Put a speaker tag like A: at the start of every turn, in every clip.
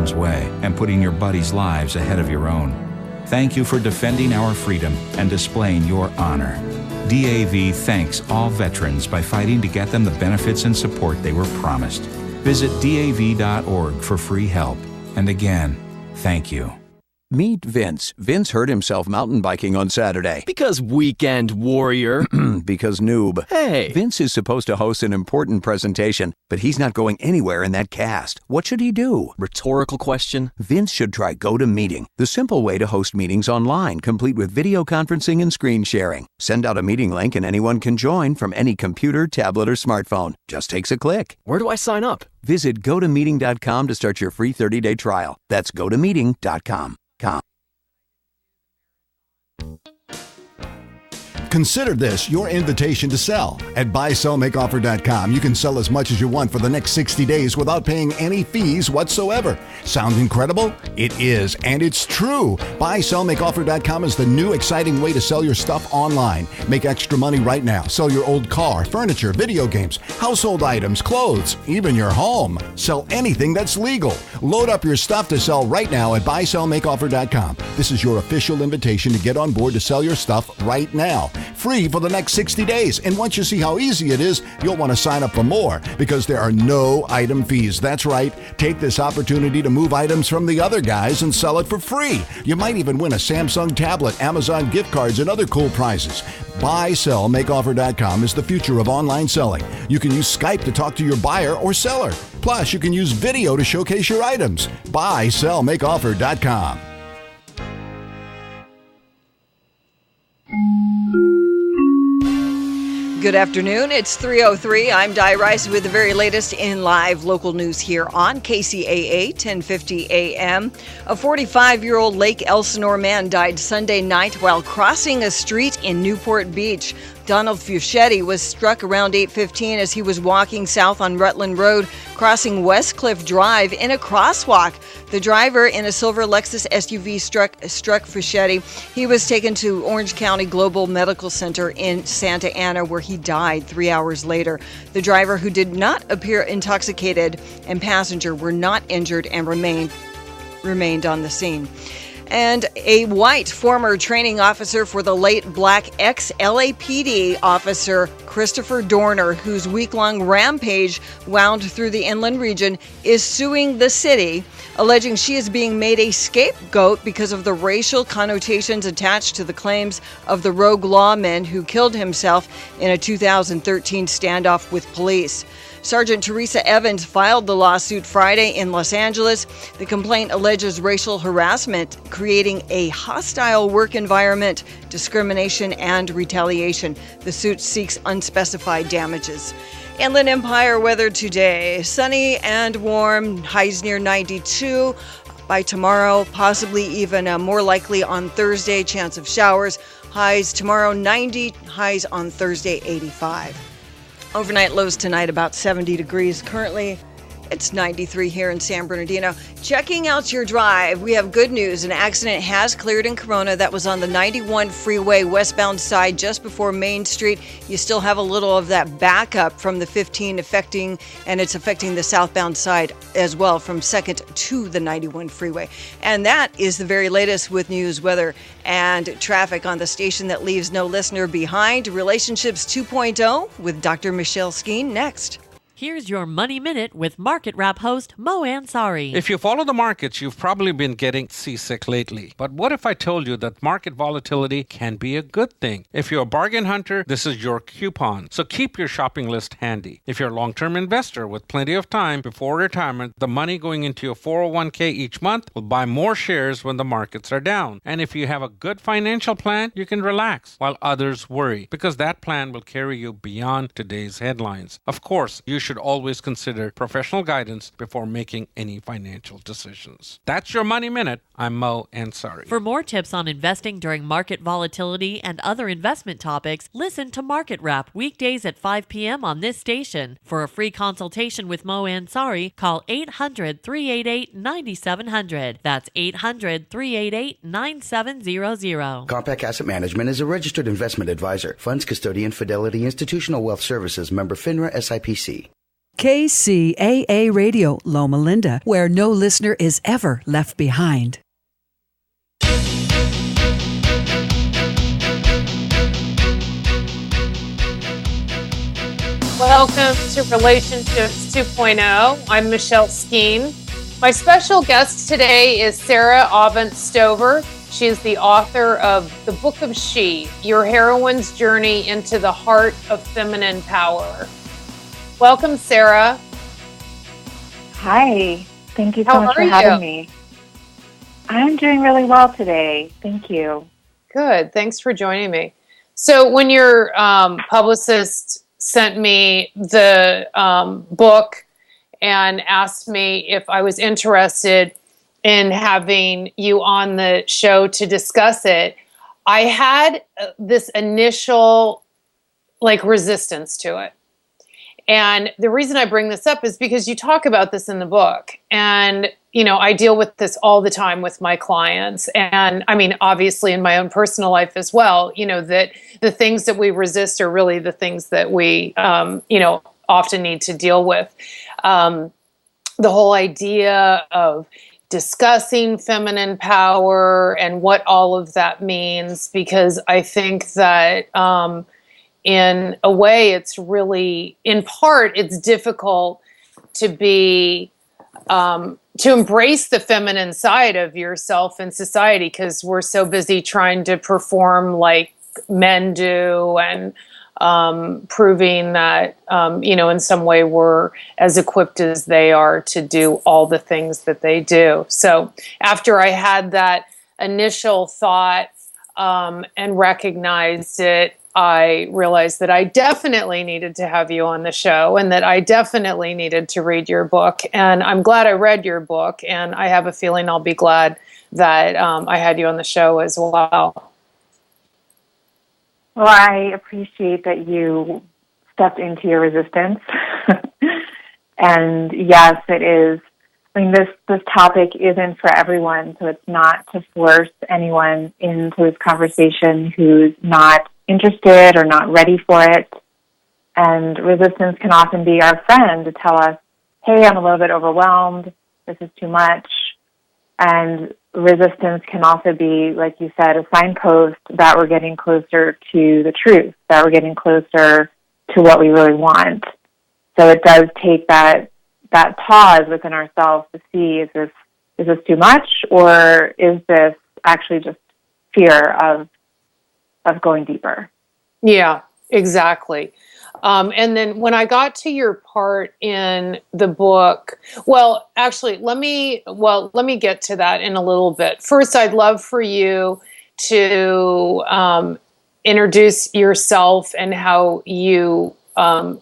A: harm's way and putting your buddies' lives ahead of your own. Thank you for defending our freedom and displaying your honor. DAV thanks all veterans by fighting to get them the benefits and support they were promised. Visit DAV.org for free help. And again, thank you.
B: Meet Vince. Vince hurt himself mountain biking on Saturday.
C: Because weekend warrior.
B: Because noob.
C: Hey.
B: Vince is supposed to host an important presentation, but he's not going anywhere in that cast. What should he do?
C: Rhetorical question.
B: Vince should try GoToMeeting, the simple way to host meetings online, complete with video conferencing and screen sharing. Send out a meeting link and anyone can join from any computer, tablet, or smartphone. Just takes a click.
C: Where do I sign up?
B: Visit GoToMeeting.com to start your free 30-day trial. That's GoToMeeting.com.
D: Consider this your invitation to sell. At buysellmakeoffer.com, you can sell as much as you want for the next 60 days without paying any fees whatsoever. Sound incredible? It is, and it's true. Buysellmakeoffer.com is the new exciting way to sell your stuff online. Make extra money right now. Sell your old car, furniture, video games, household items, clothes, even your home. Sell anything that's legal. Load up your stuff to sell right now at buysellmakeoffer.com. This is your official invitation to get on board to sell your stuff right now. Free for the next 60 days. And once you see how easy it is, you'll want to sign up for more because there are no item fees. That's right. Take this opportunity to move items from the other guys and sell it for free. You might even win a Samsung tablet, Amazon gift cards, and other cool prizes. BuySellMakeOffer.com is the future of online selling. You can use Skype to talk to your buyer or seller. Plus, you can use video to showcase your items. BuySellMakeOffer.com.
E: Good afternoon. It's 3:03. I'm Di Rice with the very latest in live local news here on Kcaa 1050 AM. A 45-year-old Lake Elsinore man died Sunday night while crossing a street in Newport Beach. Donald Fuschetti was struck around 8:15 as he was walking south on Rutland Road, crossing Westcliff Drive in a crosswalk. The driver in a silver Lexus SUV struck Fuschetti. He was taken to Orange County Global Medical Center in Santa Ana, where he died 3 hours later. The driver, who did not appear intoxicated, and passenger were not injured and remained on the scene. And a white former training officer for the late black ex-LAPD officer Christopher Dorner, whose week-long rampage wound through the inland region, is suing the city, alleging she is being made a scapegoat because of the racial connotations attached to the claims of the rogue lawman who killed himself in a 2013 standoff with police. Sergeant Teresa Evans filed the lawsuit Friday in Los Angeles. The complaint alleges racial harassment, creating a hostile work environment, discrimination, and retaliation. The suit seeks unspecified damages. Inland Empire weather today. Sunny and warm, highs near 92. By tomorrow, possibly even more likely on Thursday, chance of showers. Highs tomorrow 90, highs on Thursday 85. Overnight lows tonight about 70 degrees. Currently, it's 93 here in San Bernardino. Checking out your drive, we have good news. An accident has cleared in Corona. That was on the 91 freeway westbound side just before Main Street. You still have a little of that backup from the 15 affecting the southbound side as well from 2nd to the 91 freeway. And that is the very latest with news, weather, and traffic on the station that leaves no listener behind. Relationships 2.0 with Dr. Michelle Skeen next.
F: Here's your Money Minute with Market Wrap host Mo Ansari.
G: If you follow the markets, you've probably been getting seasick lately. But what if I told you that market volatility can be a good thing? If you're a bargain hunter, this is your coupon. So keep your shopping list handy. If you're a long-term investor with plenty of time before retirement, the money going into your 401k each month will buy more shares when the markets are down. And if you have a good financial plan, you can relax while others worry, because that plan will carry you beyond today's headlines. Of course, you should always consider professional guidance before making any financial decisions. That's your Money Minute. I'm Mo Ansari.
F: For more tips on investing during market volatility and other investment topics, listen to Market Wrap weekdays at 5 p.m. on this station. For a free consultation with Mo Ansari, call 800-388-9700. That's 800-388-9700.
H: Compact Asset Management is a registered investment advisor. Funds custodian, Fidelity Institutional Wealth Services, member FINRA SIPC.
I: KCAA Radio, Loma Linda, where no listener is ever left behind.
J: Welcome to Relationships 2.0. I'm Michelle Skeen. My special guest today is Sarah Avent-Stover. She is the author of The Book of She, Your Heroine's Journey into the Heart of Feminine Power. Welcome, Sarah.
K: Hi. Thank you so much for having me. I'm doing really well today. Thank you.
J: Good. Thanks for joining me. So when your publicist sent me the book and asked me if I was interested in having you on the show to discuss it, I had this initial resistance to it. And the reason I bring this up is because you talk about this in the book. And, I deal with this all the time with my clients. And I mean, obviously in my own personal life as well, that the things that we resist are really the things that we, often need to deal with. The whole idea of discussing feminine power and what all of that means, because I think that, in a way, it's really, in part, it's difficult to be, to embrace the feminine side of yourself in society because we're so busy trying to perform like men do and proving that, in some way we're as equipped as they are to do all the things that they do. So after I had that initial thought and recognized it, I realized that I definitely needed to have you on the show and that I definitely needed to read your book. And I'm glad I read your book, and I have a feeling I'll be glad that I had you on the show as well.
K: Well, I appreciate that you stepped into your resistance. And yes, it is. I mean, this topic isn't for everyone, so it's not to force anyone into this conversation who's not interested or not ready for it. And resistance can often be our friend to tell us, hey, I'm a little bit overwhelmed, this is too much. And resistance can also be, like you said, a signpost that we're getting closer to the truth, that we're getting closer to what we really want. So it does take that pause within ourselves to see, is this too much, or is this actually just fear of going deeper?
J: Yeah, exactly. And then when I got to your part in the book, well, actually, let me get to that in a little bit. First, I'd love for you to introduce yourself and how you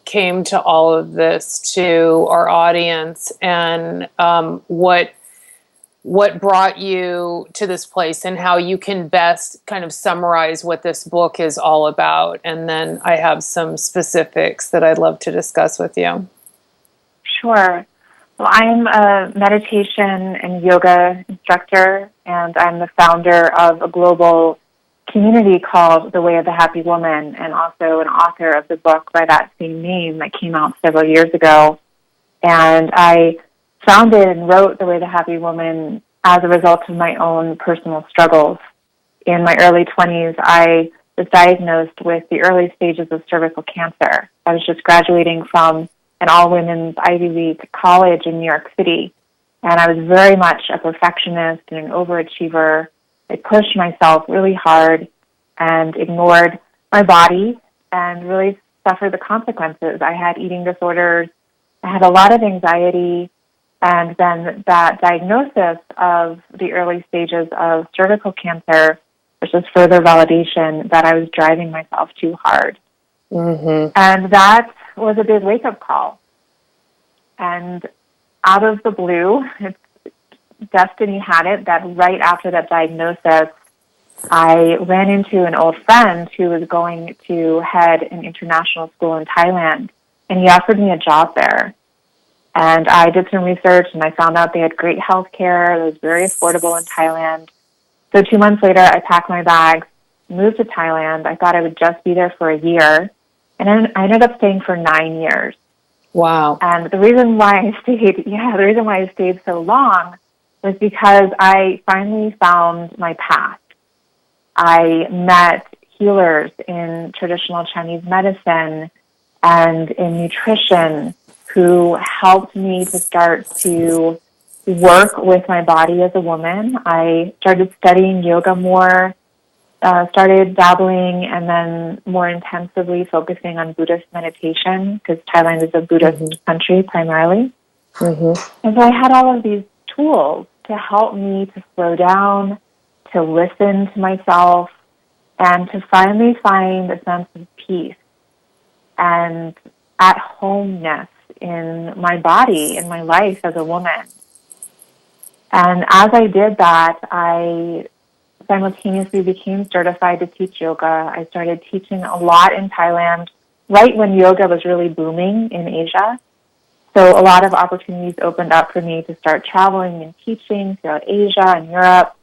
J: came to all of this to our audience, and what brought you to this place and how you can best kind of summarize what this book is all about. And then I have some specifics that I'd love to discuss with you.
K: Sure. Well, I'm a meditation and yoga instructor, and I'm the founder of a global community called The Way of the Happy Woman, and also an author of the book by that same name that came out several years ago. And I founded and wrote The Way of the Happy Woman as a result of my own personal struggles. In my early 20s, I was diagnosed with the early stages of cervical cancer. I was just graduating from an all-women's Ivy League college in New York City, and I was very much a perfectionist and an overachiever. I pushed myself really hard and ignored my body and really suffered the consequences. I had eating disorders. I had a lot of anxiety. And then that diagnosis of the early stages of cervical cancer was just further validation that I was driving myself too hard.
J: Mm-hmm.
K: And that was a big wake-up call. And out of the blue, destiny had it that right after that diagnosis, I ran into an old friend who was going to head an international school in Thailand, and he offered me a job there. And I did some research, and I found out they had great health care. It was very affordable in Thailand. So 2 months later, I packed my bags, moved to Thailand. I thought I would just be there for a year. And then I ended up staying for 9 years.
J: Wow.
K: And the reason why I stayed so long was because I finally found my path. I met healers in traditional Chinese medicine and in nutrition who helped me to start to work with my body as a woman. I started studying yoga more, started dabbling, and then more intensively focusing on Buddhist meditation, because Thailand is a Buddhist country primarily. And so I had all of these tools to help me to slow down, to listen to myself, and to finally find a sense of peace and at-homeness in my body, in my life as a woman. And as I did that, I simultaneously became certified to teach yoga. I started teaching a lot in Thailand right when yoga was really booming in Asia. So a lot of opportunities opened up for me to start traveling and teaching throughout Asia and Europe.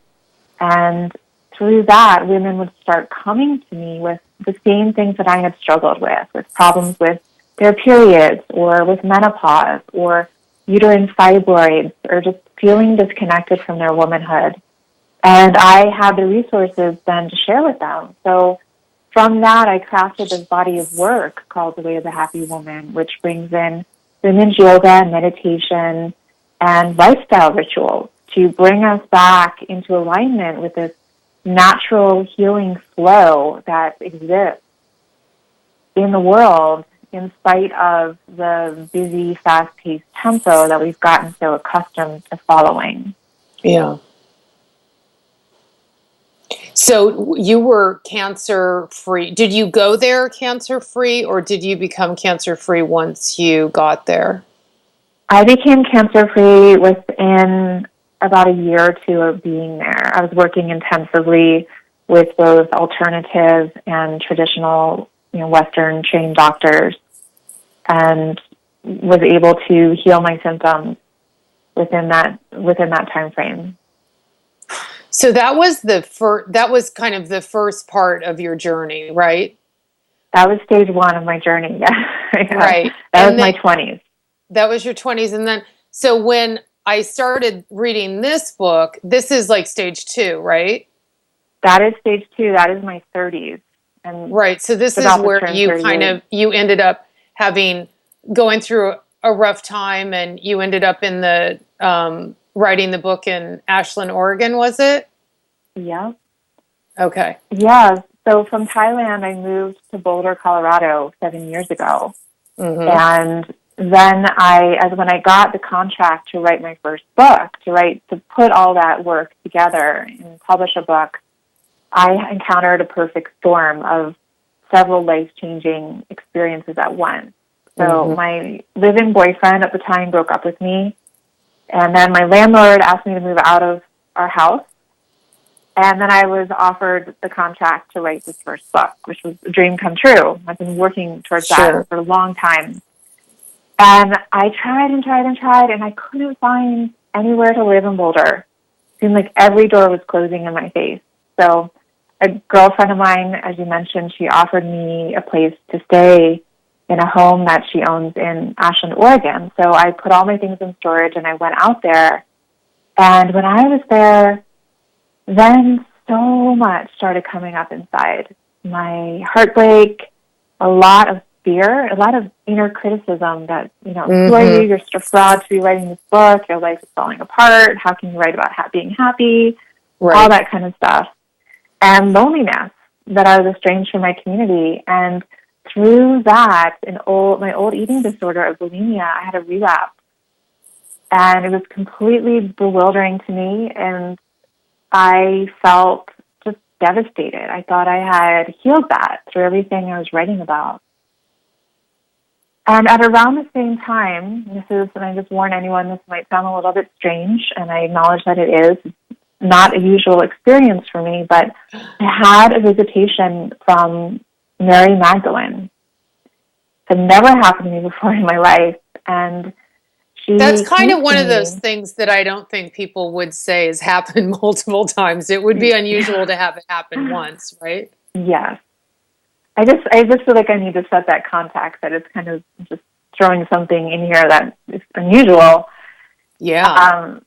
K: And through that, women would start coming to me with the same things that I had struggled with problems with their periods or with menopause or uterine fibroids or just feeling disconnected from their womanhood. And I had the resources then to share with them. So from that, I crafted this body of work called The Way of the Happy Woman, which brings in women's yoga and meditation and lifestyle rituals to bring us back into alignment with this natural healing flow that exists in the world in spite of the busy, fast-paced tempo that we've gotten so accustomed to following.
J: Yeah. So you were cancer-free. Did you go there cancer-free, or did you become cancer-free once you got there?
K: I became cancer-free within about a year or two of being there. I was working intensively with both alternative and traditional, Western trained doctors, and was able to heal my symptoms within that time frame.
J: So that was that was kind of the first part of your journey, right?
K: That was stage one of my journey. Yeah.
J: Right.
K: That was my 20s.
J: That was your 20s. And then, so when I started reading this book, this is like stage 2, right?
K: That is stage 2. That is my 30s. And
J: right. So this is where you you ended up going through a rough time, and you ended up in the, writing the book in Ashland, Oregon, was it?
K: Yeah.
J: Okay.
K: Yeah. So from Thailand, I moved to Boulder, Colorado 7 years ago. And then when I got the contract to write my first book, to put all that work together and publish a book, I encountered a perfect storm of several life-changing experiences at once. So my live-in boyfriend at the time broke up with me, and then my landlord asked me to move out of our house. And then I was offered the contract to write this first book, which was a dream come true. I've been working towards that for a long time. And I tried and tried and tried, and I couldn't find anywhere to live in Boulder. It seemed like every door was closing in my face. So a girlfriend of mine, as you mentioned, she offered me a place to stay in a home that she owns in Ashland, Oregon. So I put all my things in storage, and I went out there. And when I was there, then so much started coming up inside. My heartbreak, a lot of fear, a lot of inner criticism that, who are you? You're such a fraud to be writing this book. Your life is falling apart. How can you write about being happy? Right. All that kind of stuff. And loneliness, that I was estranged from my community. And through that, my old eating disorder of bulimia, I had a relapse. And it was completely bewildering to me, and I felt just devastated. I thought I had healed that through everything I was writing about. And at around the same time, and I just warn anyone, this might sound a little bit strange, and I acknowledge that it is. It's not a usual experience for me, but I had a visitation from Mary Magdalene. It had never happened to me before in my life, and
J: that's kind of one of those things that I don't think people would say has happened multiple times. It would be unusual to have it happen once, right?
K: Yes. I just feel like I need to set that context, that it's kind of just throwing something in here that is unusual.
J: Yeah.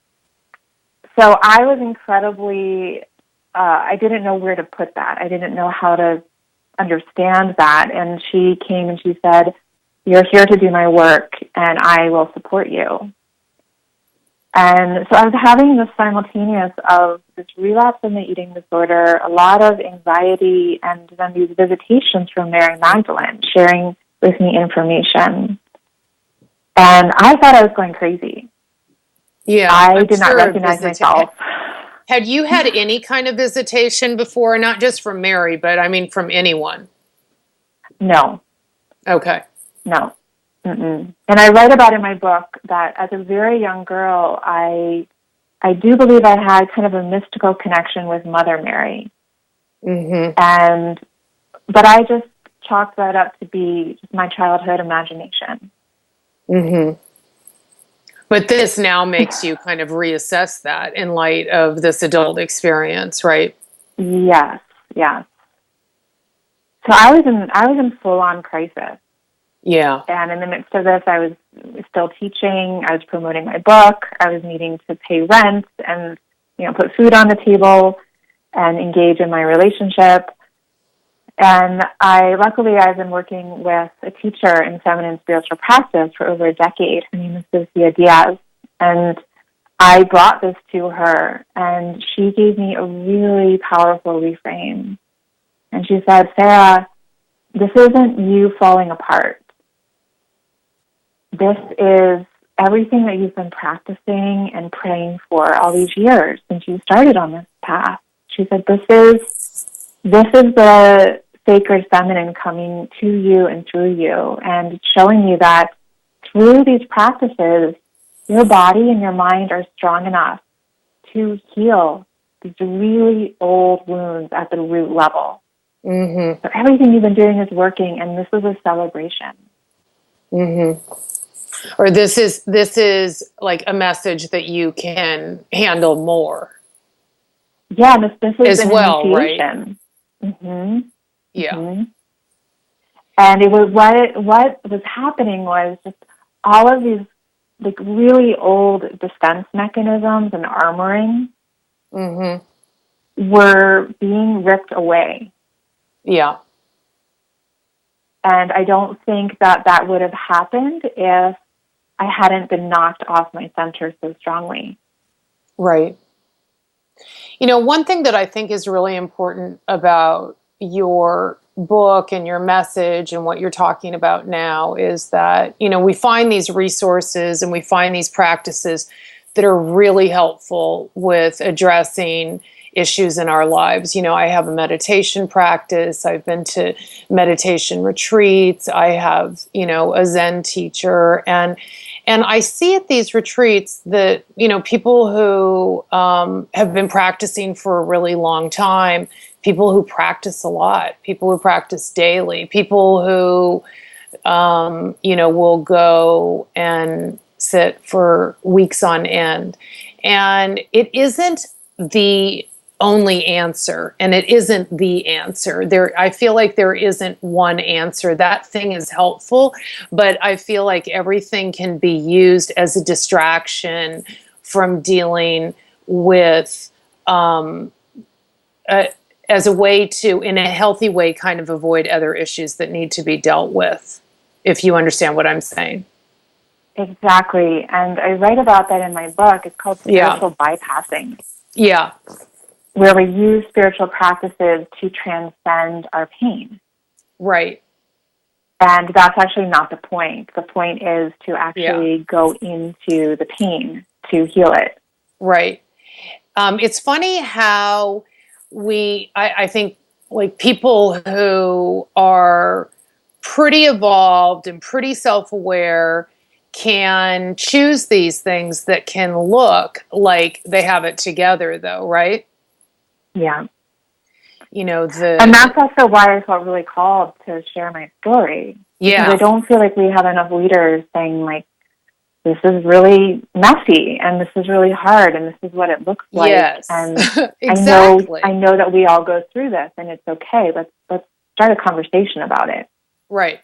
K: So I was incredibly, I didn't know where to put that. I didn't know how to understand that. And she came and she said, "You're here to do my work, and I will support you." And so I was having this simultaneous of this relapse in the eating disorder, a lot of anxiety, and then these visitations from Mary Magdalene sharing with me information. And I thought I was going crazy.
J: Yeah.
K: I did not recognize myself.
J: Had you had any kind of visitation before, not just from Mary, but I mean from anyone?
K: No.
J: Okay.
K: No. Mm-mm. And I write about in my book that as a very young girl, I do believe I had kind of a mystical connection with Mother Mary.
J: Mm-hmm.
K: But I just chalked that up to be just my childhood imagination.
J: Mm-hmm. But this now makes you kind of reassess that in light of this adult experience, right?
K: Yes, yes. So I was in full on crisis.
J: Yeah.
K: And in the midst of this, I was still teaching. I was promoting my book. I was needing to pay rent and, put food on the table and engage in my relationship. And luckily, I've been working with a teacher in feminine spiritual practice for over a decade. Her name is Sophia Diaz. And I brought this to her, and she gave me a really powerful reframe. And she said, "Sarah, this isn't you falling apart. This is everything that you've been practicing and praying for all these years since you started on this path." She said, this is the sacred feminine coming to you and through you, and showing you that through these practices, your body and your mind are strong enough to heal these really old wounds at the root level.
J: Mm-hmm.
K: So everything you've been doing is working, and this is a celebration.
J: Mm-hmm. Or this is like a message that you can handle more.
K: Yeah, this is
J: as
K: an
J: well,
K: initiation.
J: right?
K: Mm-hmm.
J: Yeah.
K: Mm-hmm. And it was what was happening was just all of these like really old defense mechanisms and armoring were being ripped away.
J: Yeah.
K: And I don't think that would have happened if I hadn't been knocked off my center so strongly.
J: Right. One thing that I think is really important about your book and your message and what you're talking about now is that, we find these resources and we find these practices that are really helpful with addressing issues in our lives. I have a meditation practice. I've been to meditation retreats. I have, a Zen teacher, and I see at these retreats that, people who have been practicing for a really long time, people who practice a lot, people who practice daily, people who, will go and sit for weeks on end. And it isn't the only answer, and it isn't the answer. I feel like there isn't one answer. That thing is helpful, but I feel like everything can be used as a distraction from dealing with, as a way to, in a healthy way, kind of avoid other issues that need to be dealt with, if you understand what I'm saying.
K: Exactly. And I write about that in my book. It's called spiritual bypassing.
J: Yeah.
K: Where we use spiritual practices to transcend our pain.
J: Right.
K: And that's actually not the point. The point is to actually go into the pain to heal it.
J: Right. It's funny how I think, like, people who are pretty evolved and pretty self-aware can choose these things that can look like they have it together, though, right?
K: Yeah.
J: And
K: that's also why I felt really called to share my story.
J: Yeah.
K: Because I don't feel like we have enough leaders saying, like, this is really messy and this is really hard and this is what it looks like.
J: Yes.
K: And
J: exactly.
K: I know that we all go through this and it's okay. Let's start a conversation about it.
J: Right.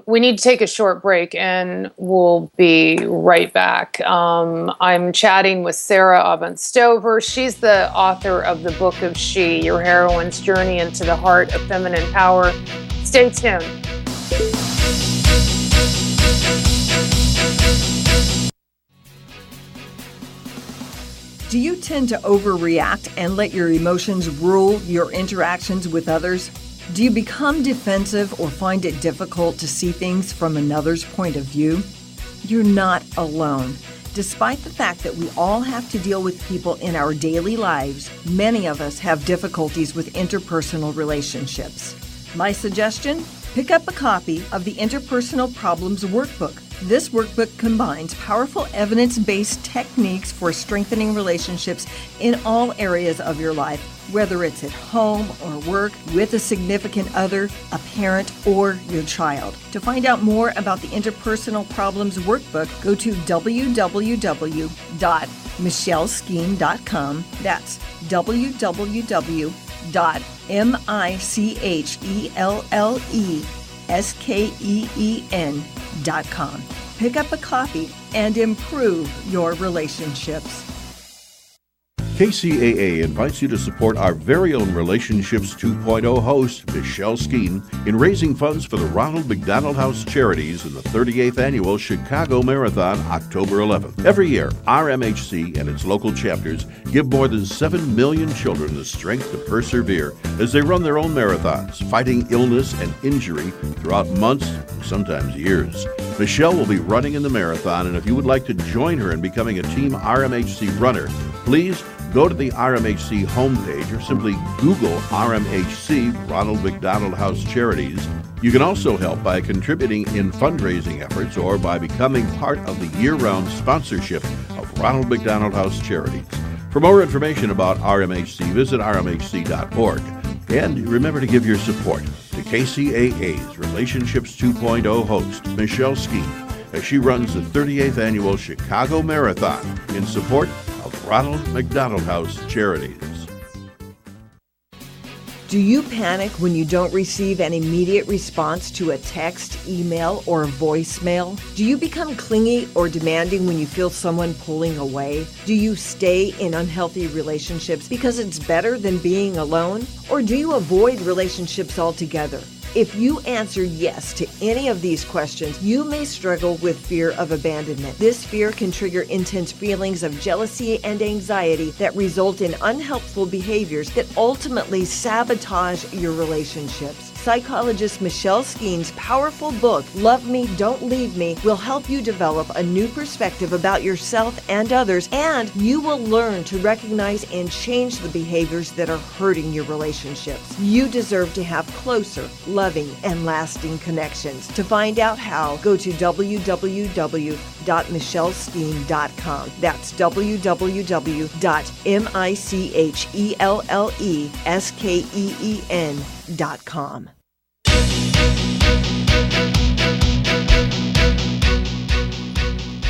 J: We need to take a short break and we'll be right back. I'm chatting with Kcaa Relationships. She's the author of the book of She, Your Heroine's Journey into the Heart of Feminine Power. Stay tuned.
E: Do you tend to overreact and let your emotions rule your interactions with others? Do you become defensive or find it difficult to see things from another's point of view? You're not alone. Despite the fact that we all have to deal with people in our daily lives, many of us have difficulties with interpersonal relationships. My suggestion? Pick up a copy of the Interpersonal Problems Workbook. This workbook combines powerful evidence-based techniques for strengthening relationships in all areas of your life, whether it's at home or work, with a significant other, a parent, or your child. To find out more about the Interpersonal Problems Workbook, go to www.michelleskeen.com. That's www.michelleskeen.com. Pick up a copy and improve your relationships.
L: KCAA invites you to support our very own Relationships 2.0 host, Michelle Skeen, in raising funds for the Ronald McDonald House Charities in the 38th Annual Chicago Marathon, October 11th. Every year, RMHC and its local chapters give more than 7 million children the strength to persevere as they run their own marathons, fighting illness and injury throughout months, sometimes years. Michelle will be running in the marathon, and if you would like to join her in becoming a Team RMHC runner, please go to the RMHC homepage or simply Google RMHC, Ronald McDonald House Charities. You can also help by contributing in fundraising efforts or by becoming part of the year-round sponsorship of Ronald McDonald House Charities. For more information about RMHC, visit rmhc.org. And remember to give your support to KCAA's Relationships 2.0 host, Michelle Skeen, as she runs the 38th Annual Chicago Marathon in support of Ronald McDonald House Charities.
E: Do you panic when you don't receive an immediate response to a text, email, or voicemail? Do you become clingy or demanding when you feel someone pulling away? Do you stay in unhealthy relationships because it's better than being alone? Or do you avoid relationships altogether? If you answer yes to any of these questions, you may struggle with fear of abandonment. This fear can trigger intense feelings of jealousy and anxiety that result in unhelpful behaviors that ultimately sabotage your relationships. Psychologist Michelle Skeen's powerful book, Love Me, Don't Leave Me, will help you develop a new perspective about yourself and others, and you will learn to recognize and change the behaviors that are hurting your relationships. You deserve to have closer, loving, and lasting connections. To find out how, go to www.michelleskeen.com. That's www.michelleskeen.com.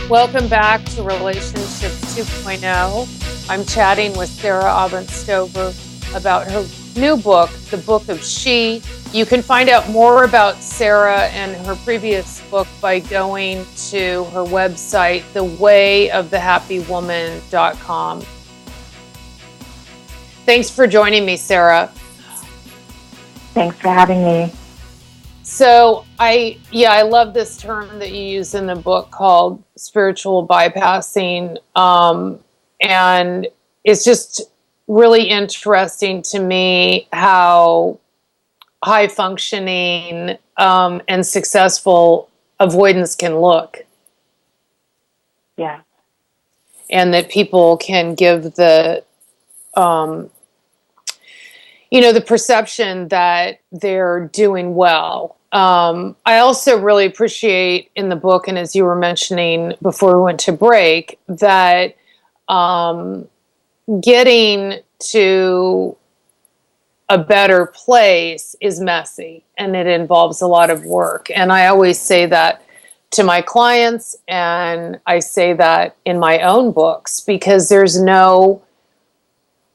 J: Welcome back to Relationships 2.0. I'm chatting with Kcaa Relationships about her new book, The Book of She. You can find out more about Kcaa and her previous book by going to her website, thewayofthehappywoman.com. Thanks for joining me, Kcaa.
K: Thanks for having me.
J: So I love this term that you use in the book called spiritual bypassing. And it's just really interesting to me how high functioning and successful avoidance can look.
K: Yeah.
J: And that people can give the the perception that they're doing well. I also really appreciate in the book, and as you were mentioning before we went to break, that getting to a better place is messy and it involves a lot of work. And I always say that to my clients, and I say that in my own books, because there's no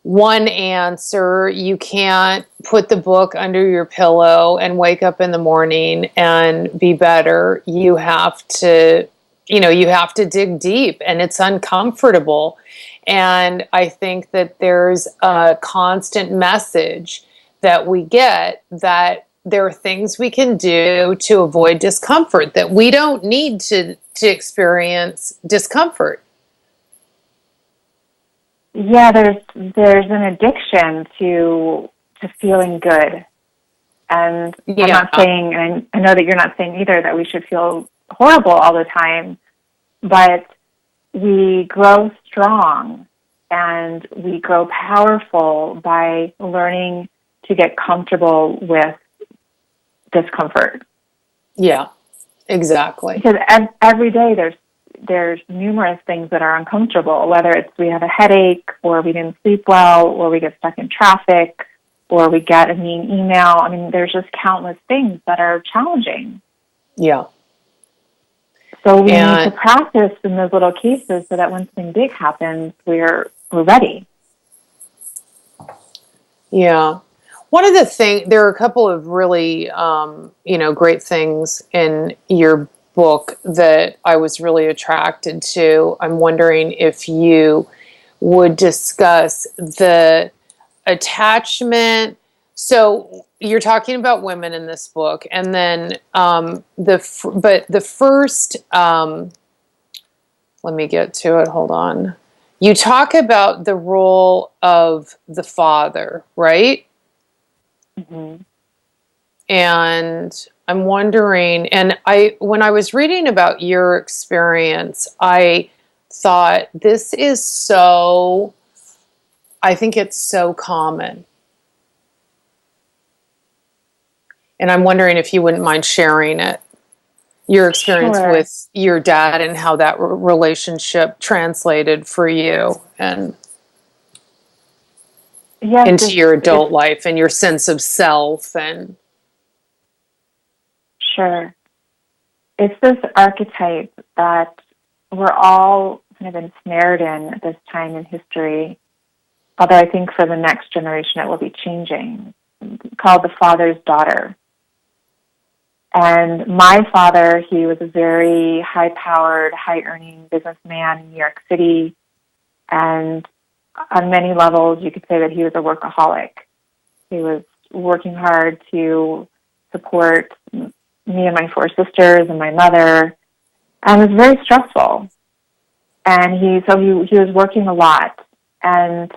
J: one answer. You can't put the book under your pillow and wake up in the morning and be better. You have to, you have to dig deep, and it's uncomfortable. And I think that there's a constant message that we get that there are things we can do to avoid discomfort, that we don't need to experience discomfort.
K: Yeah, there's an addiction to feeling good. And
J: Yeah.
K: I'm not saying, and I know that you're not saying either, that we should feel horrible all the time, but we grow strong and we grow powerful by learning to get comfortable with discomfort.
J: Yeah, exactly.
K: Because every day there's numerous things that are uncomfortable, whether it's we have a headache, or we didn't sleep well, or we get stuck in traffic, or we get a mean email. I mean, there's just countless things that are challenging.
J: Yeah.
K: So we need to practice in those little cases so that when something big happens, we're ready.
J: Yeah. One of the things, there are a couple of really, great things in your book that I was really attracted to. I'm wondering if you would discuss the attachment. So you're talking about women in this book, and then the first, let me get to it. Hold on. You talk about the role of the father, right?
K: Mm-hmm.
J: And I'm wondering, and when I was reading about your experience, I thought I think it's so common. And I'm wondering if you wouldn't mind sharing it, your experience
K: Sure.
J: with your dad and how that relationship translated for you and into your adult life and your sense of self. And
K: sure. It's this archetype that we're all kind of ensnared in at this time in history, although I think for the next generation it will be changing, called the father's daughter. And my father, he was a very high-powered, high-earning businessman in New York City, and on many levels you could say that he was a workaholic. He was working hard to support me and my 4 sisters and my mother, and it was very stressful. And he was working a lot, and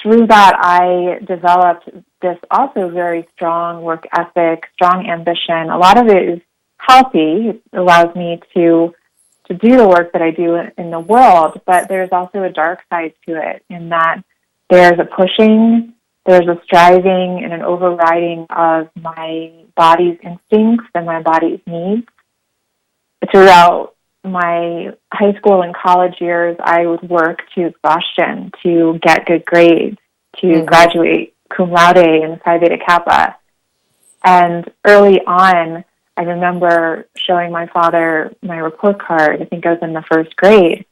K: through that I developed this also very strong work ethic, strong ambition. A lot of it is healthy. It allows me to do the work that I do in the world, but there's also a dark side to it in that there's a pushing, there's a striving and an overriding of my body's instincts and my body's needs. Throughout my high school and college years, I would work to exhaustion to get good grades, to graduate cum laude in Phi Beta Kappa. And early on, I remember showing my father my report card. I think I was in the 1st grade.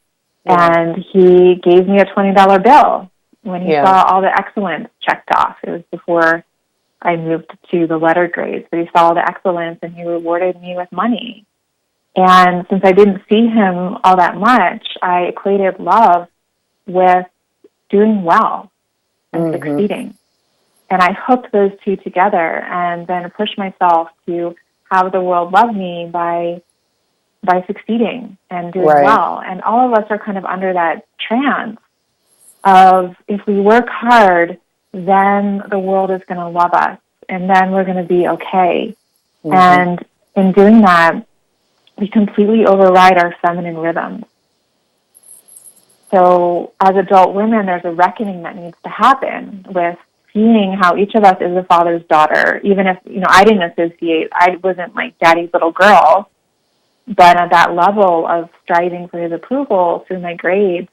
K: Yeah. And he gave me a $20 bill when he saw all the excellence checked off. It was before I moved to the letter grades, but he saw all the excellence and he rewarded me with money. And since I didn't see him all that much, I equated love with doing well and succeeding. And I hooked those two together and then pushed myself to have the world love me by succeeding and doing well. And all of us are kind of under that trance of if we work hard, then the world is going to love us and then we're going to be okay. And in doing that, we completely override our feminine rhythms. So as adult women, there's a reckoning that needs to happen with seeing how each of us is a father's daughter, even if, I didn't associate, I wasn't like daddy's little girl, but at that level of striving for his approval through my grades,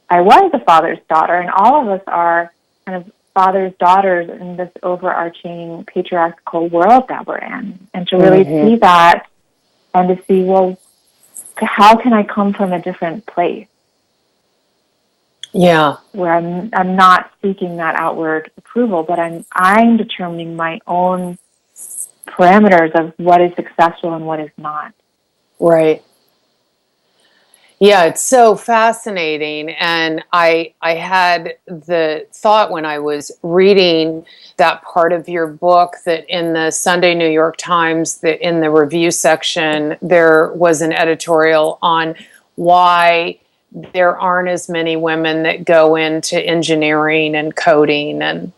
K: I was a father's daughter, and all of us are kind of father's daughters in this overarching patriarchal world that we're in. And to really see that and to see, well, how can I come from a different place?
J: Yeah.
K: where I'm not seeking that outward approval, but I'm determining my own parameters of what is successful and what is not.
J: Right. Yeah, it's so fascinating. And I had the thought when I was reading that part of your book that in the Sunday New York Times, that in the review section, there was an editorial on why there aren't as many women that go into engineering and coding and,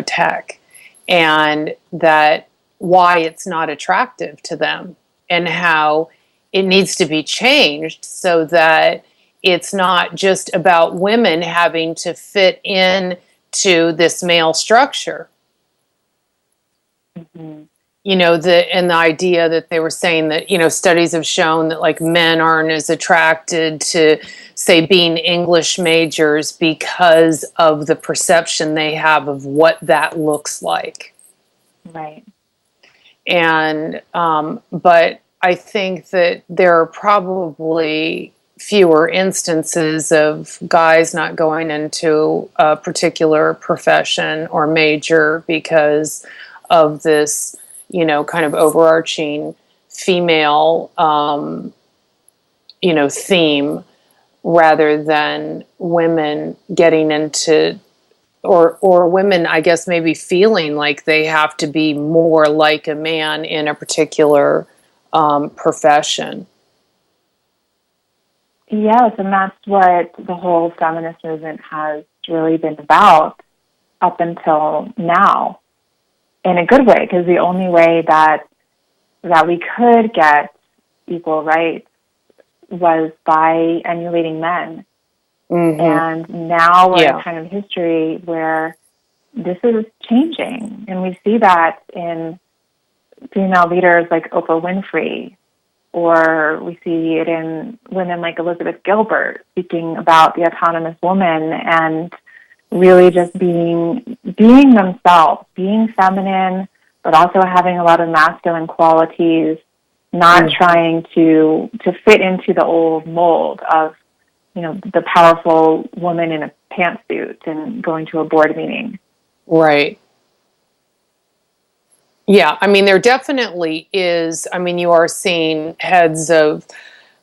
J: tech, and that why it's not attractive to them, and how it needs to be changed so that it's not just about women having to fit in to this male structure.
K: Mm-hmm.
J: The idea that they were saying that, studies have shown that like men aren't as attracted to, say, being English majors because of the perception they have of what that looks like.
K: Right.
J: And, but I think that there are probably fewer instances of guys not going into a particular profession or major because of this, kind of overarching female, theme, rather than women getting into, or women, I guess, maybe feeling like they have to be more like a man in a particular profession.
K: Yes, and that's what the whole feminist movement has really been about up until now, in a good way, because the only way that we could get equal rights was by emulating men.
J: Mm-hmm.
K: And now we're in a kind of history where this is changing, and we see that in female leaders like Oprah Winfrey, or we see it in women like Elizabeth Gilbert speaking about the autonomous woman and really just being themselves, being feminine, but also having a lot of masculine qualities, not trying to fit into the old mold of, the powerful woman in a pantsuit and going to a board meeting.
J: Right. Yeah, I mean, there definitely is. I mean, you are seeing heads of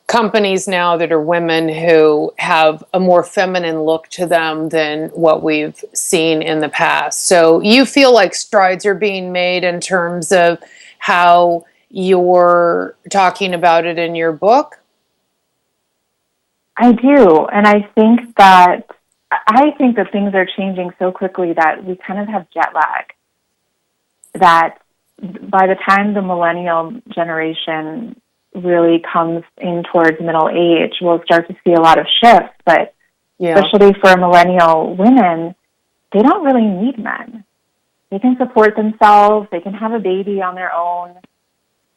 J: companies now that are women who have a more feminine look to them than what we've seen in the past. So you feel like strides are being made in terms of how you're talking about it in your book?
K: I do, and I think that things are changing so quickly that we kind of have jet lag. That by the time the millennial generation really comes in towards middle age, we'll start to see a lot of shifts. But especially for millennial women, they don't really need men. They can support themselves. They can have a baby on their own.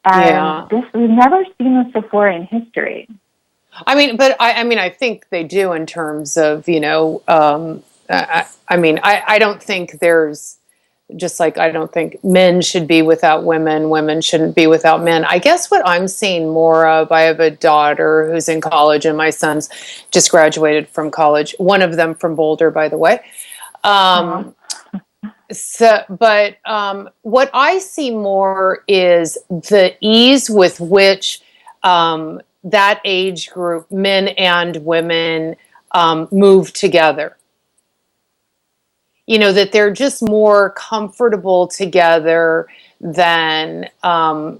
K: And we've never seen this before in history.
J: I mean, but I think they do in terms of, I don't think there's, just like I don't think men should be without women, women shouldn't be without men. I guess what I'm seeing more of, I have a daughter who's in college and my son's just graduated from college, one of them from Boulder, by the way. What I see more is the ease with which that age group, men and women, move together. That they're just more comfortable together than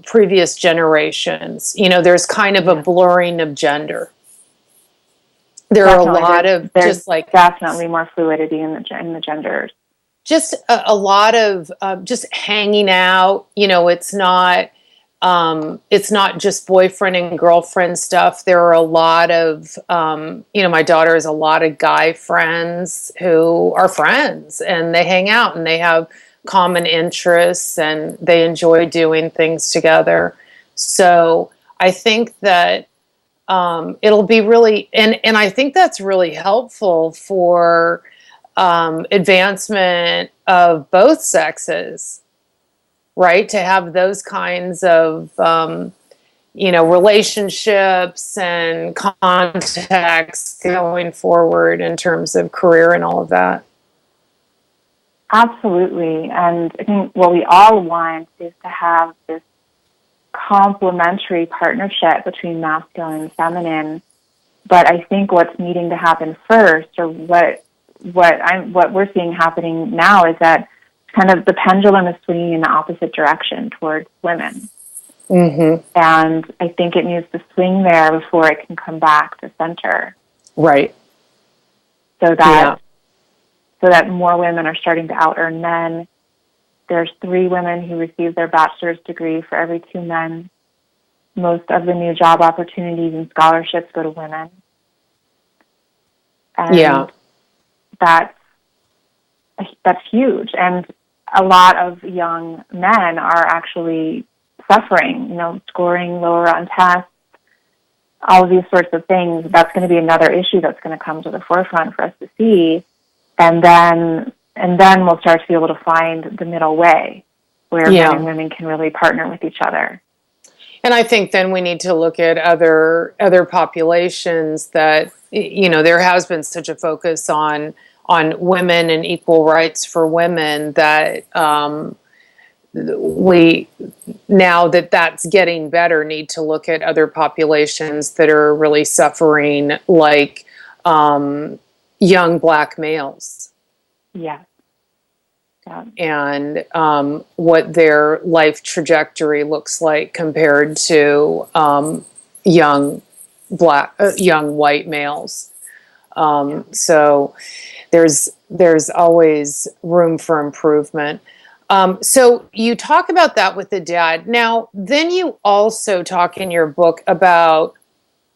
J: previous generations. There's kind of a blurring of gender. There are a lot of
K: there's definitely more fluidity in the genders.
J: Just a lot of just hanging out. It's not just boyfriend and girlfriend stuff. There are a lot of, my daughter has a lot of guy friends who are friends, and they hang out and they have common interests and they enjoy doing things together. So I think that it'll be really, and I think that's really helpful for advancement of both sexes. Right, to have those kinds of, relationships and contacts going forward in terms of career and all of that.
K: Absolutely. And I think what we all want is to have this complementary partnership between masculine and feminine. But I think what's needing to happen first, or what we're seeing happening now, is that kind of the pendulum is swinging in the opposite direction towards women.
J: Mm-hmm.
K: And I think it needs to swing there before it can come back to center.
J: Right.
K: So that more women are starting to out-earn men. There's 3 women who receive their bachelor's degree for every 2 men. Most of the new job opportunities and scholarships go to women. And that's huge. And a lot of young men are actually suffering, scoring lower on tests, all of these sorts of things. That's going to be another issue that's going to come to the forefront for us to see. And then we'll start to be able to find the middle way where men and women can really partner with each other.
J: And I think then we need to look at other populations that, there has been such a focus on women and equal rights for women that we, now that that's getting better, need to look at other populations that are really suffering, like young Black males.
K: Yeah.
J: And what their life trajectory looks like compared to young white males. So there's always room for improvement. So you talk about that with the dad. Now, then you also talk in your book about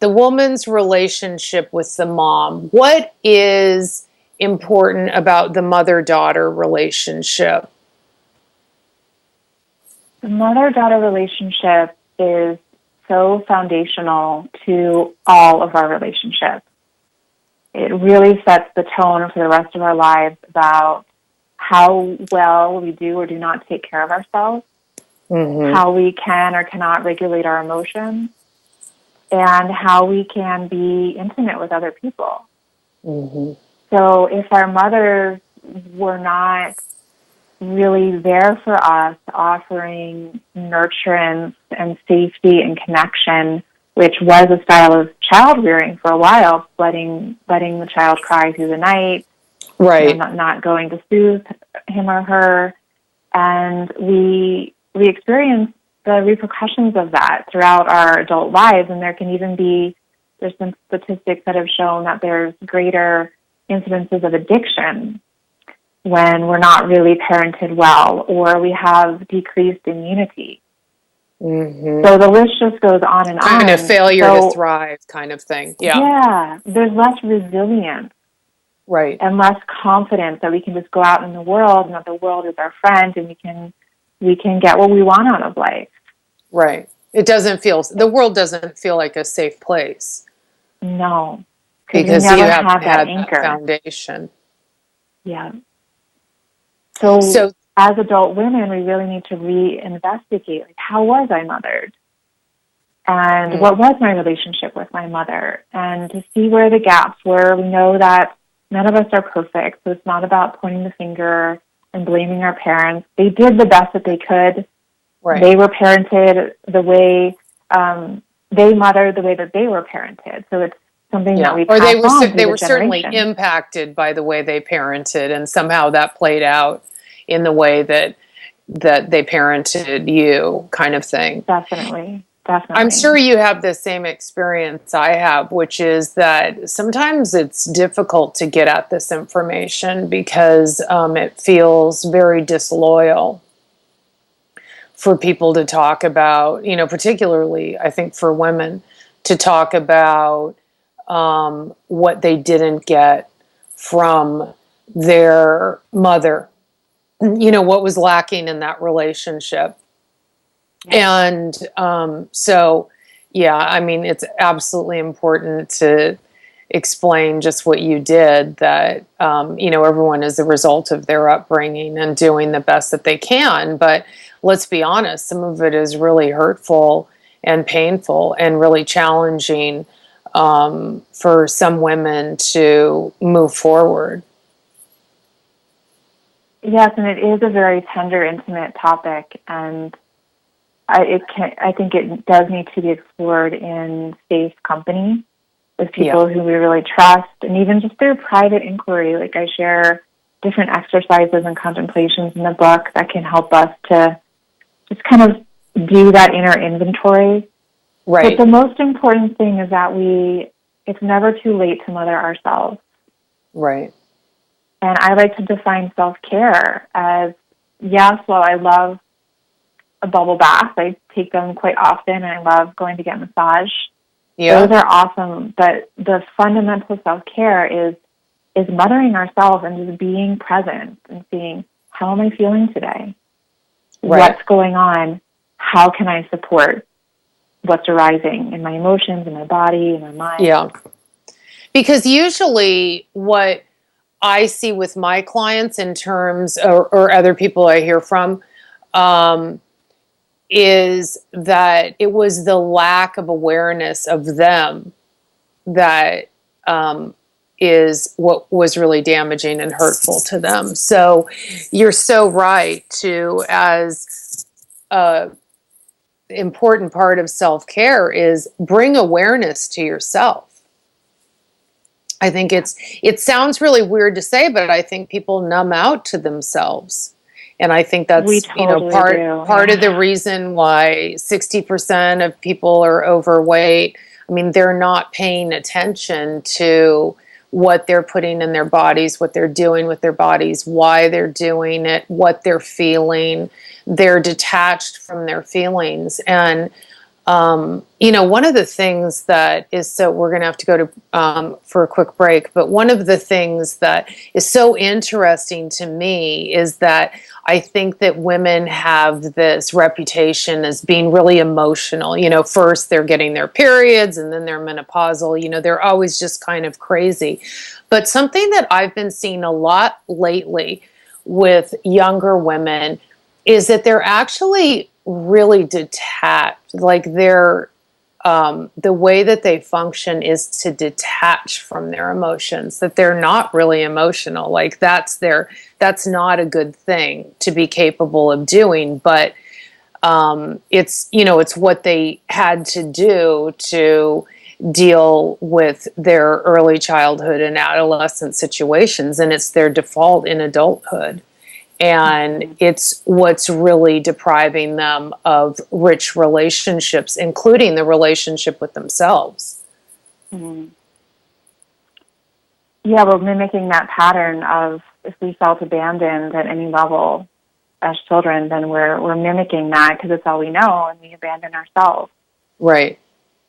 J: the woman's relationship with the mom. What is important about the mother-daughter relationship?
K: The mother-daughter relationship is so foundational to all of our relationships. It really sets the tone for the rest of our lives about how well we do or do not take care of ourselves, how we can or cannot regulate our emotions, and how we can be intimate with other people. So if our mothers were not really there for us, offering nurturance and safety and connection, which was a style of child rearing for a while, letting the child cry through the night,
J: right?
K: Not going to soothe him or her, and we experience the repercussions of that throughout our adult lives. And there's some statistics that have shown that there's greater incidences of addiction when we're not really parented well, or we have decreased immunity. So the list just goes on and on.
J: Kind of failure to thrive kind of thing.
K: Yeah, there's less resilience.
J: Right.
K: And less confidence that we can just go out in the world and that the world is our friend and we can get what we want out of life.
J: Right. The world doesn't feel like a safe place.
K: No.
J: Because you haven't had that foundation.
K: Yeah. So as adult women, we really need to reinvestigate, like, how was I mothered? And what was my relationship with my mother? And to see where the gaps were. We know that none of us are perfect, so it's not about pointing the finger and blaming our parents. They did the best that they could. Right. They were parented the way, they mothered the way that they were parented. So it's something that we pass on.
J: They were certainly impacted by the way they parented, and somehow that played out in the way that they parented you, kind of thing.
K: Definitely.
J: I'm sure you have the same experience I have, which is that sometimes it's difficult to get at this information because it feels very disloyal for people to talk about, particularly I think for women, to talk about what they didn't get from their mother, what was lacking in that relationship. And it's absolutely important to explain just what you did, that, everyone is a result of their upbringing and doing the best that they can. But let's be honest, some of it is really hurtful and painful and really challenging for some women to move forward.
K: Yes, and it is a very tender, intimate topic, and I think it does need to be explored in safe company with people who we really trust, and even just through private inquiry. Like, I share different exercises and contemplations in the book that can help us to just kind of do that inner inventory.
J: Right.
K: But the most important thing is that it's never too late to mother ourselves.
J: Right.
K: And I like to define self-care as, yes, well, I love a bubble bath. I take them quite often, and I love going to get a massage.
J: Yeah.
K: Those are awesome. But the fundamental self-care is mothering ourselves and just being present and seeing, how am I feeling today?
J: Right.
K: What's going on? How can I support what's arising in my emotions, in my body, in my mind?
J: Yeah. Because usually what I see with my clients in terms, or other people I hear from, is that it was the lack of awareness of them that is what was really damaging and hurtful to them. So you're so right to, as a important part of self-care is bring awareness to yourself. I think it sounds really weird to say, but I think people numb out to themselves. And I think that's part of the reason why 60% of people are overweight. I mean, they're not paying attention to what they're putting in their bodies, what they're doing with their bodies, why they're doing it, what they're feeling. They're detached from their feelings. And one of the things that is we're going to have to go to for a quick break, but one of the things that is so interesting to me is that I think that women have this reputation as being really emotional. First they're getting their periods and then they're menopausal. They're always just kind of crazy. But something that I've been seeing a lot lately with younger women is that they're actually really detached. Like they're the way that they function is to detach from their emotions, that they're not really emotional. Like that's not a good thing to be capable of doing, but it's what they had to do to deal with their early childhood and adolescent situations, and it's their default in adulthood. And it's what's really depriving them of rich relationships, including the relationship with themselves.
K: Mm-hmm. Yeah, we're mimicking that pattern of, if we felt abandoned at any level as children, then we're mimicking that because it's all we know, and we abandon ourselves.
J: Right.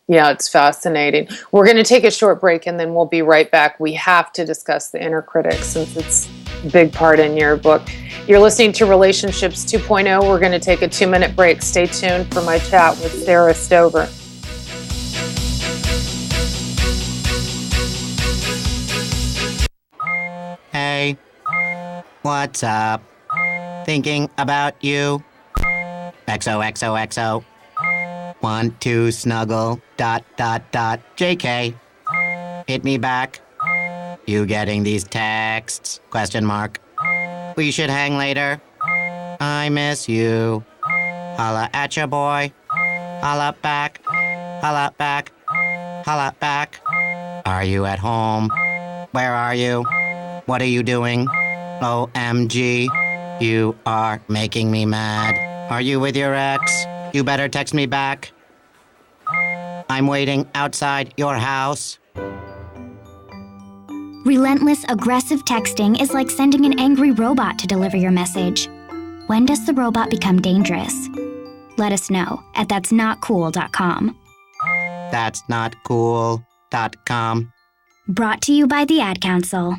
J: Yeah, it's fascinating. We're going to take a short break, and then we'll be right back. We have to discuss the inner critic since it's a big part in your book. You're listening to Relationships 2.0. We're going to take a 2-minute break. Stay tuned for my chat with Sarah Stover.
M: Hey, what's up? Thinking about you. XOXOXO. Want to snuggle. ... JK. Hit me back. You getting these texts? ? We should hang later. I miss you. Holla at ya, boy. Holla back. Holla back. Holla back. Are you at home? Where are you? What are you doing? OMG. You are making me mad. Are you with your ex? You better text me back. I'm waiting outside your house.
N: Relentless, aggressive texting is like sending an angry robot to deliver your message. When does the robot become dangerous? Let us know at that'snotcool.com.
M: That'snotcool.com.
N: Brought to you by the Ad Council.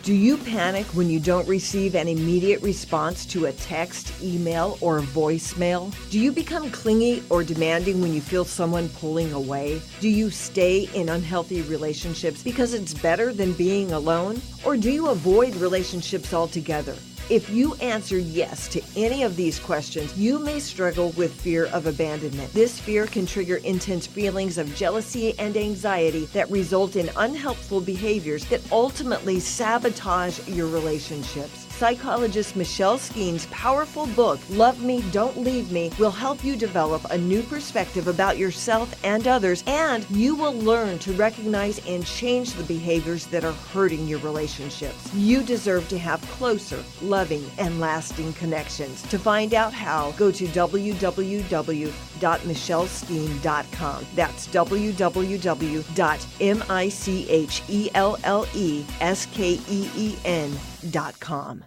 E: Do you panic when you don't receive an immediate response to a text, email, or voicemail? Do you become clingy or demanding when you feel someone pulling away? Do you stay in unhealthy relationships because it's better than being alone? Or do you avoid relationships altogether? If you answer yes to any of these questions, you may struggle with fear of abandonment. This fear can trigger intense feelings of jealousy and anxiety that result in unhelpful behaviors that ultimately sabotage your relationships. Psychologist Michelle Skeen's powerful book, Love Me, Don't Leave Me, will help you develop a new perspective about yourself and others, and you will learn to recognize and change the behaviors that are hurting your relationships. You deserve to have closer, loving, and lasting connections. To find out how, go to www.michelleskeen.com. That's www.michelleskeen.com.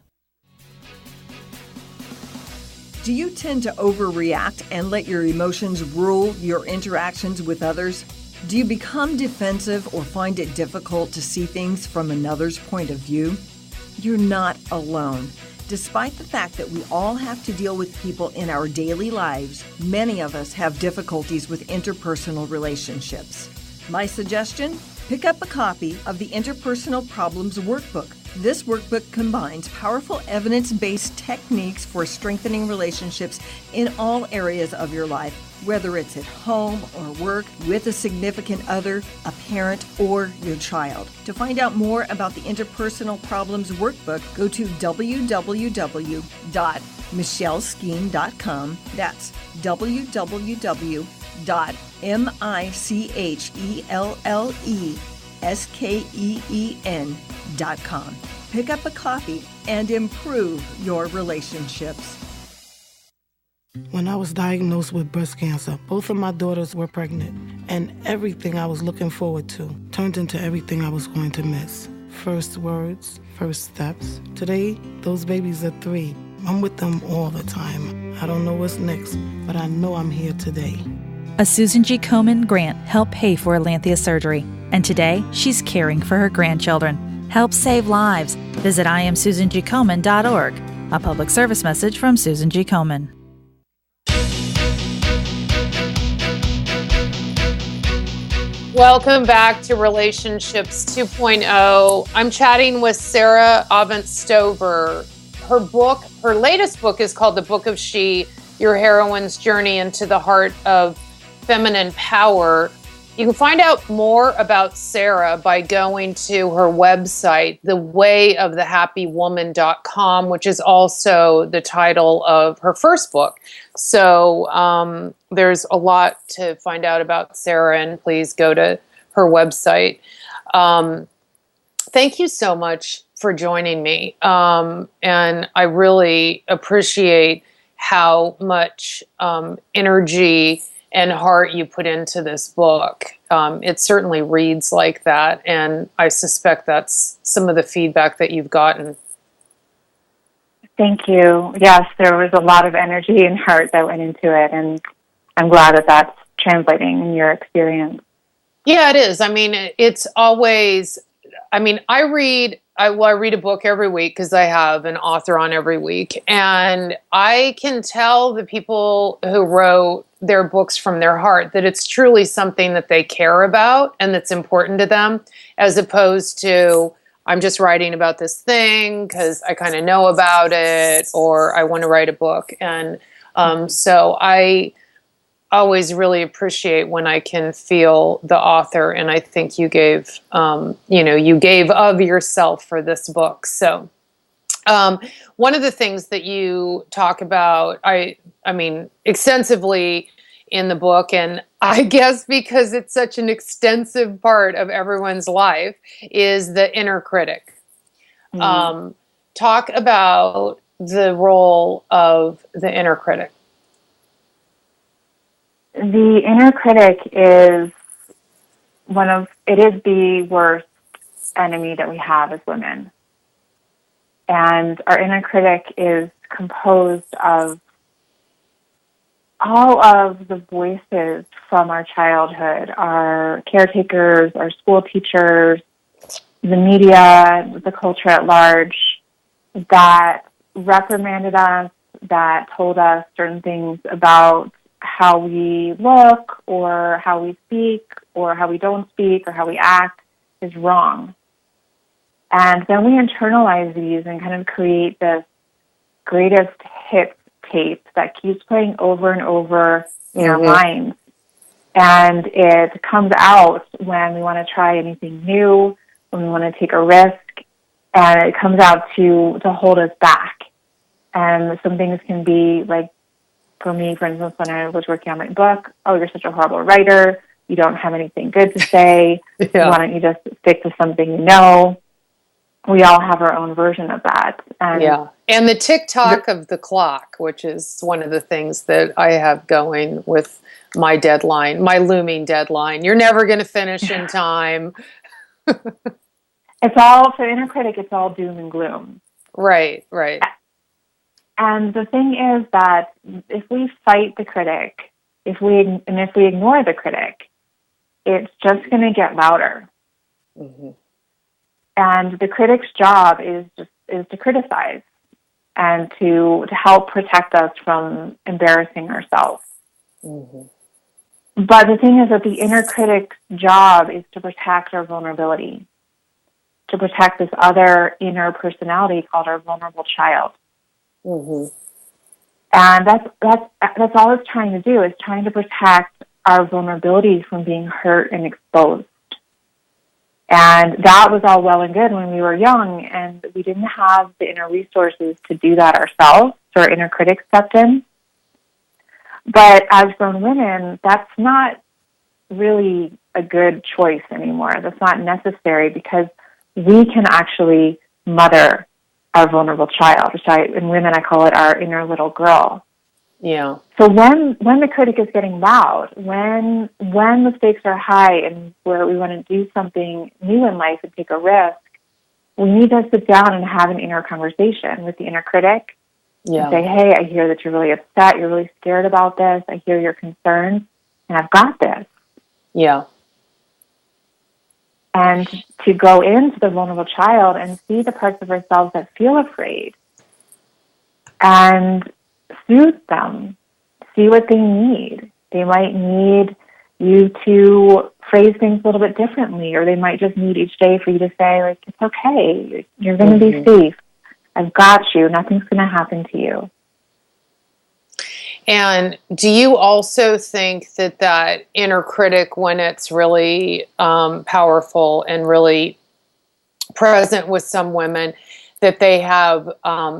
E: Do you tend to overreact and let your emotions rule your interactions with others? Do you become defensive or find it difficult to see things from another's point of view? You're not alone. Despite the fact that we all have to deal with people in our daily lives, many of us have difficulties with interpersonal relationships. My suggestion? Pick up a copy of the Interpersonal Problems Workbook. This workbook combines powerful evidence-based techniques for strengthening relationships in all areas of your life, whether it's at home or work, with a significant other, a parent, or your child. To find out more about the Interpersonal Problems Workbook, go to www.michelleskeen.com. That's www.michelleskeen.com. Pick up a copy and improve your relationships.
O: When I was diagnosed with breast cancer, both of my daughters were pregnant, and everything I was looking forward to turned into everything I was going to miss. First words, first steps. Today, those babies are 3. I'm with them all the time. I don't know what's next, but I know I'm here today.
P: A Susan G. Komen grant helped pay for Alanthia's surgery, and today she's caring for her grandchildren. Help save lives. Visit IamSusanGKomen.org. A public service message from Susan G. Komen.
J: Welcome back to Relationships 2.0. I'm chatting with Sarah Avant-Stover. Her latest book is called The Book of She, Your Heroine's Journey into the Heart of Feminine Power. You can find out more about Sarah by going to her website, thewayofthehappywoman.com, which is also the title of her first book. So there's a lot to find out about Sarah, and please go to her website. Thank you so much for joining me. And I really appreciate how much energy and heart you put into this book. It certainly reads like that, and I suspect that's some of the feedback that you've gotten.
K: Thank you. Yes, there was a lot of energy and heart that went into it, and I'm glad that that's translating in your experience.
J: Yeah, it is. I mean, it's always, I read a book every week because I have an author on every week, and I can tell the people who wrote their books from their heart that it's truly something that they care about and that's important to them, as opposed to, I'm just writing about this thing because I kind of know about it, or I want to write a book. And so I always really appreciate when I can feel the author, and I think you gave, you gave of yourself for this book. So one of the things that you talk about, extensively in the book, and I guess because it's such an extensive part of everyone's life, is the inner critic. Mm-hmm. Talk about the role of the inner critic.
K: The inner critic is the worst enemy that we have as women. And our inner critic is composed of all of the voices from our childhood, our caretakers, our school teachers, the media, the culture at large, that reprimanded us, that told us certain things about how we look or how we speak or how we don't speak or how we act is wrong. And then we internalize these and kind of create this greatest hits tape that keeps playing over and over in our minds. And it comes out when we want to try anything new, when we want to take a risk, and it comes out to hold us back. And some things can be like, for me, for instance, when I was working on my book, oh, you're such a horrible writer. You don't have anything good to say. Why don't you just stick to something you know? We all have our own version of that. And
J: and the tick-tock of the clock, which is one of the things that I have going with my deadline, my looming deadline. You're never going to finish in time.
K: It's all, for inner critic, it's all doom and gloom.
J: Right.
K: And the thing is that if we fight the critic, if we ignore the critic, it's just going to get louder. And the critic's job is to criticize and to help protect us from embarrassing ourselves. But the thing is that the inner critic's job is to protect our vulnerability, to protect this other inner personality called our vulnerable child. And that's all it's trying to do, is trying to protect our vulnerability from being hurt and exposed. And that was all well and good when we were young, and we didn't have the inner resources to do that ourselves, so our inner critic stepped in. But as grown women, that's not really a good choice anymore. That's not necessary, because we can actually mother our vulnerable child, which in women I call it our inner little girl. So when the critic is getting loud, when the stakes are high and where we want to do something new in life and take a risk, we need to sit down and have an inner conversation with the inner critic and say, hey, I hear that you're really upset, you're really scared about this, I hear your concerns, and I've got this. And to go into the vulnerable child and see the parts of ourselves that feel afraid and soothe them, see what they need. They might need you to phrase things a little bit differently, or they might just need each day for you to say, like, it's okay, you're going to be safe, I've got you, nothing's going to happen to you.
J: And do you also think that inner critic, when it's really powerful and really present with some women, that they have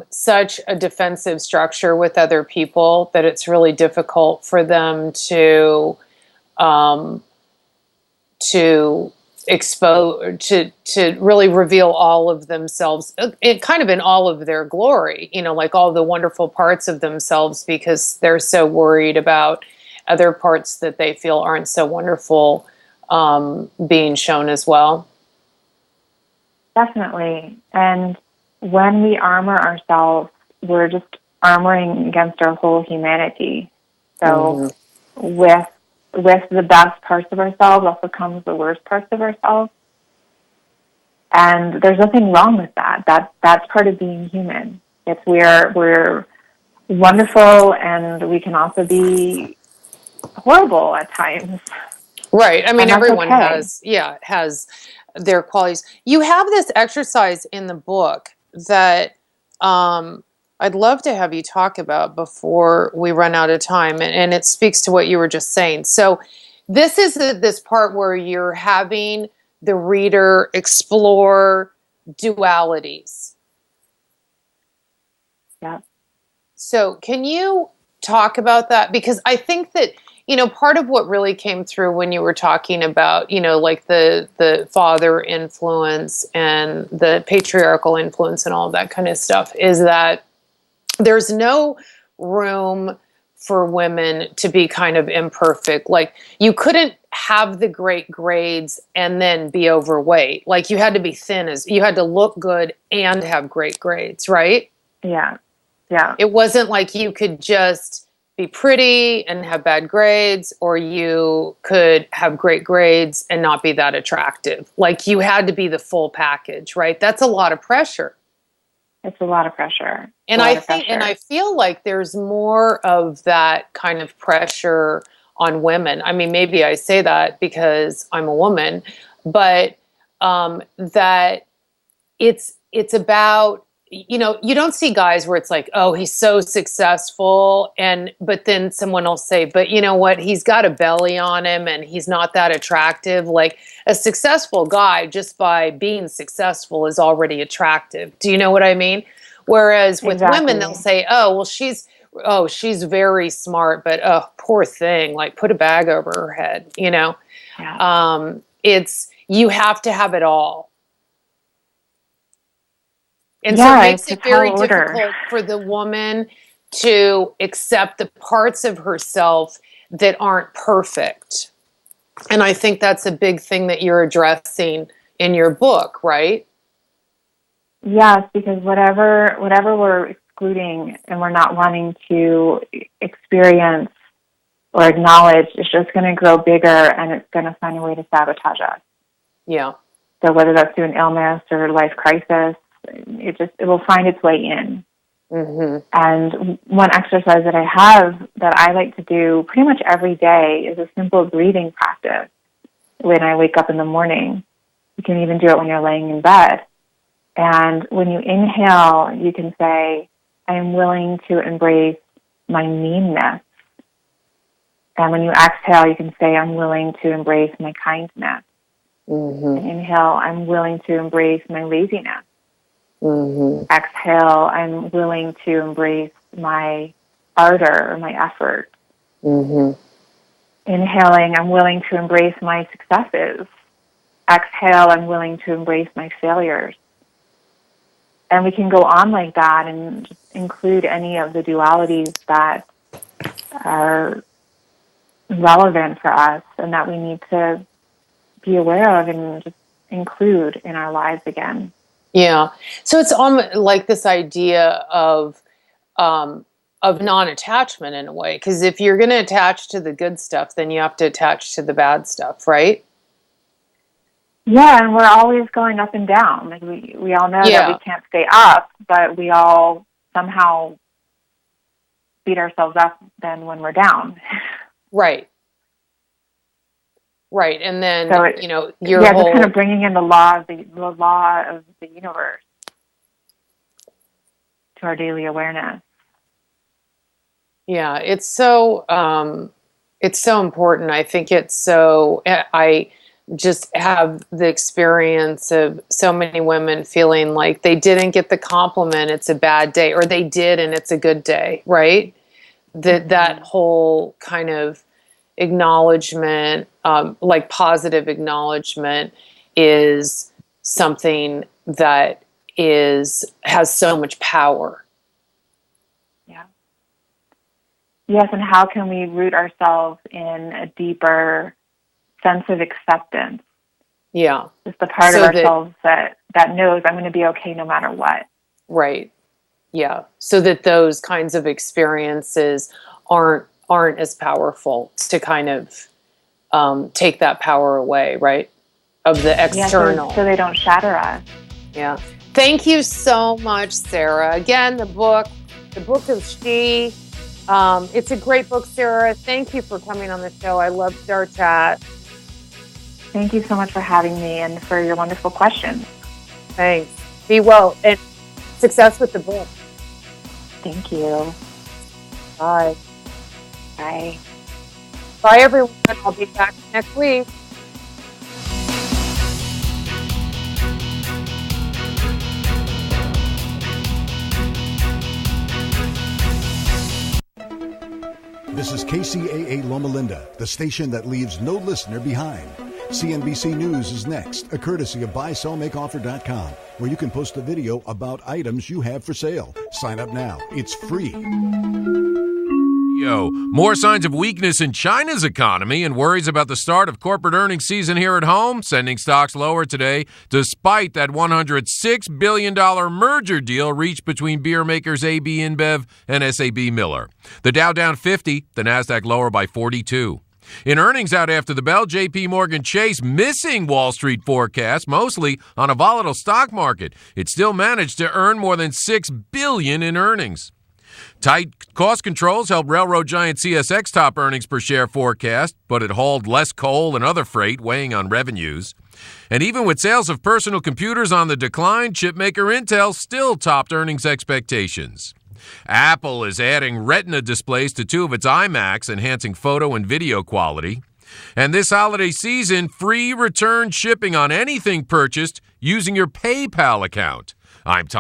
J: such a defensive structure with other people that it's really difficult for them to expose, to really reveal all of themselves, kind of in all of their glory, like all the wonderful parts of themselves, because they're so worried about other parts that they feel aren't so wonderful being shown as well?
K: Definitely. And when we armor ourselves, we're just armoring against our whole humanity. So with the best parts of ourselves also comes the worst parts of ourselves. And there's nothing wrong with that. That's part of being human. It's we're wonderful, and we can also be horrible at times.
J: Right. I mean, everyone has their qualities. You have this exercise in the book that I'd love to have you talk about before we run out of time, and it speaks to what you were just saying. So this is this part where you're having the reader explore dualities.
K: Yeah.
J: So can you talk about that? Because I think that, part of what really came through when you were talking about, like the father influence and the patriarchal influence and all of that kind of stuff, is that there's no room for women to be kind of imperfect. Like, you couldn't have the great grades and then be overweight. Like, you had to be thin, you had to look good and have great grades, right?
K: Yeah.
J: It wasn't like you could just be pretty and have bad grades, or you could have great grades and not be that attractive. Like, you had to be the full package, right? That's a lot of pressure.
K: It's a lot of pressure.
J: And I feel like there's more of that kind of pressure on women. I mean, maybe I say that because I'm a woman, but that it's about you don't see guys where it's like, oh, he's so successful. But then someone will say, but you know what? He's got a belly on him and he's not that attractive. Like a successful guy, just by being successful, is already attractive. Do you know what I mean? Whereas with women, they'll say, oh, well, she's very smart, but oh, poor thing. Like put a bag over her head, Yeah. You have to have it all. And so it makes it very difficult for the woman to accept the parts of herself that aren't perfect. And I think that's a big thing that you're addressing in your book, right?
K: Yes, because whatever we're excluding and we're not wanting to experience or acknowledge is just going to grow bigger, and it's going to find a way to sabotage us.
J: Yeah.
K: So whether that's through an illness or life crisis, it will find its way in.
J: Mm-hmm.
K: And one exercise that I have that I like to do pretty much every day is a simple breathing practice. When I wake up in the morning, you can even do it when you're laying in bed. And when you inhale, you can say, I am willing to embrace my meanness. And when you exhale, you can say, I'm willing to embrace my kindness.
J: Mm-hmm.
K: And inhale, I'm willing to embrace my laziness.
J: Mm-hmm.
K: Exhale, I'm willing to embrace my ardor or my effort.
J: Mm-hmm.
K: Inhaling, I'm willing to embrace my successes. Exhale, I'm willing to embrace my failures. And we can go on like that and just include any of the dualities that are relevant for us and that we need to be aware of and just include in our lives again.
J: Yeah. So it's almost like this idea of non-attachment in a way, because if you're going to attach to the good stuff, then you have to attach to the bad stuff, right?
K: Yeah, and we're always going up and down. Like we all know that we can't stay up, but we all somehow beat ourselves up then when we're down.
J: Right. Right, and then
K: so
J: your
K: just
J: whole
K: kind of bringing in the law of the universe to our daily awareness.
J: Yeah, it's so important. I think I just have the experience of so many women feeling like they didn't get the compliment, it's a bad day, or they did and it's a good day, right? That whole kind of acknowledgement, like positive acknowledgement, is something that has so much power.
K: Yeah. Yes, and how can we root ourselves in a deeper sense of acceptance?
J: Yeah.
K: It's the part of ourselves that knows I'm going to be okay no matter what.
J: Right. Yeah. So that those kinds of experiences aren't as powerful to kind of take that power away, right? Of the external.
K: Yeah, so they don't shatter us.
J: Yeah. Thank you so much, Sarah. Again, the book of She. It's a great book, Sarah. Thank you for coming on the show. I loved our chat.
K: Thank you so much for having me and for your wonderful questions.
J: Thanks. Be well and success with the book.
K: Thank you.
J: Bye.
K: Bye.
J: Bye, everyone. I'll be back next week.
D: This is KCAA Loma Linda, the station that leaves no listener behind. CNBC News is next, a courtesy of BuySellMakeOffer.com, where you can post a video about items you have for sale. Sign up now. It's free.
Q: More signs of weakness in China's economy and worries about the start of corporate earnings season here at home, sending stocks lower today, despite that $106 billion merger deal reached between beer makers AB InBev and SAB Miller. The Dow down 50, the Nasdaq lower by 42. In earnings out after the bell, J.P. Morgan Chase missing Wall Street forecasts, mostly on a volatile stock market. It still managed to earn more than $6 billion in earnings. Tight cost controls helped railroad giant CSX top earnings per share forecast, but it hauled less coal and other freight, weighing on revenues. And even with sales of personal computers on the decline, chipmaker Intel still topped earnings expectations. Apple is adding Retina displays to 2 of its iMacs, enhancing photo and video quality. And this holiday season, free return shipping on anything purchased using your PayPal account. I'm Tom.